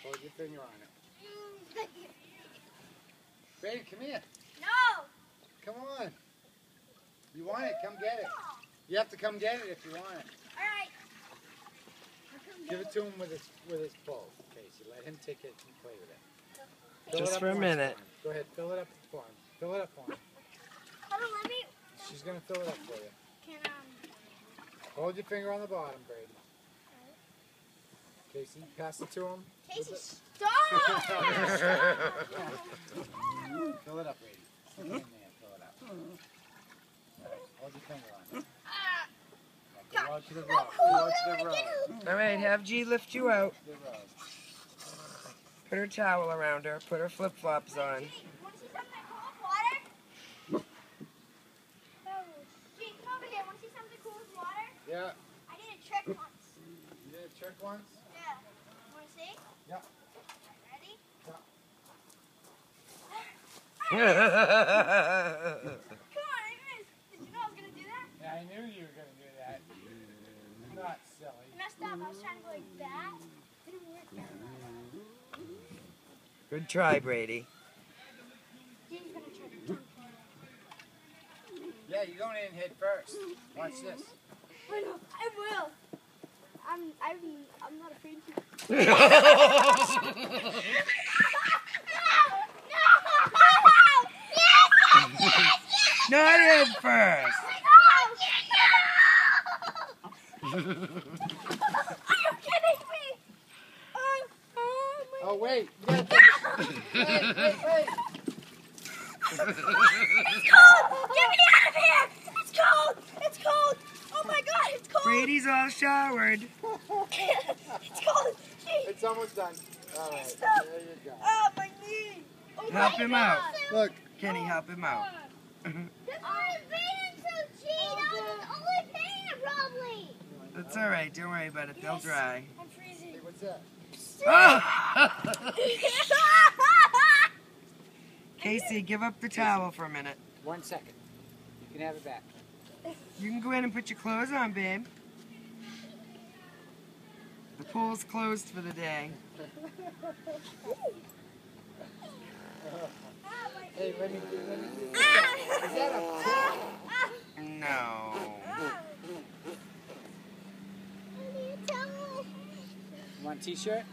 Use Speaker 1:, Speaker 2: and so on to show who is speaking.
Speaker 1: Hold your finger on it. Brady, come here.
Speaker 2: No!
Speaker 1: Come on. You want it, come get it. You have to come get it if you want it.
Speaker 2: Alright.
Speaker 1: Give it to him with his bowl, Casey. Let him take it and play with it.
Speaker 3: Just for a minute.
Speaker 1: Go ahead, fill it up for him. Fill it up for him.
Speaker 2: Hold on, let me...
Speaker 1: She's going to fill it up for you.
Speaker 2: Can,
Speaker 1: Hold your finger on the bottom, Brady. Casey, pass it to him.
Speaker 2: Casey, stop!
Speaker 1: Fill it up, Brady. Stick it in there, fill it up. Hold your finger on it. Go out to the road. Go out to the road.
Speaker 3: Alright, have G lift you out.
Speaker 1: To the road.
Speaker 3: Put her towel around her. Put her flip-flops on.
Speaker 2: Want to see something cool with water? Oh, gee, come over here. Want to see something cool with water?
Speaker 1: Yeah.
Speaker 2: I did a trick once.
Speaker 1: You did a trick once?
Speaker 2: Yeah. Want to see?
Speaker 1: Yeah.
Speaker 2: Ready?
Speaker 1: Yeah.
Speaker 2: Come on, anyways. Did you know I was going to do that?
Speaker 1: Yeah, I knew you were going to do that. Not silly.
Speaker 2: I messed up. I was trying to go like that. Didn't work that well.
Speaker 3: Good try, Brady.
Speaker 2: James going to try to dunk
Speaker 1: Yeah, you're going in head first. Watch this.
Speaker 2: I know. I will. I'm not afraid to.
Speaker 3: Not head first.
Speaker 2: Are you kidding me?
Speaker 1: Oh, wait. You gotta take wait.
Speaker 2: It's cold! Get me out of here! It's cold! It's cold! Oh my god, it's cold!
Speaker 3: Brady's all showered.
Speaker 2: It's cold! Gee.
Speaker 1: It's almost done. All right.
Speaker 2: Stop.
Speaker 1: There you go.
Speaker 2: Oh, my knee! Oh
Speaker 3: Help
Speaker 2: my
Speaker 3: him
Speaker 2: God.
Speaker 3: out.
Speaker 1: Look.
Speaker 3: Kenny, help him out.
Speaker 2: That's why I'm paying so cheap! I was only paying it probably!
Speaker 3: That's alright. Don't worry about it. They'll dry.
Speaker 2: I'm freezing.
Speaker 1: Hey, what's that?
Speaker 3: Casey, give up the towel for a minute.
Speaker 1: 1 second. You can have it back.
Speaker 3: You can go in and put your clothes on, babe. The pool's closed for the day.
Speaker 1: Hey, let me do this. Is that a
Speaker 3: No.
Speaker 1: You want a t-shirt?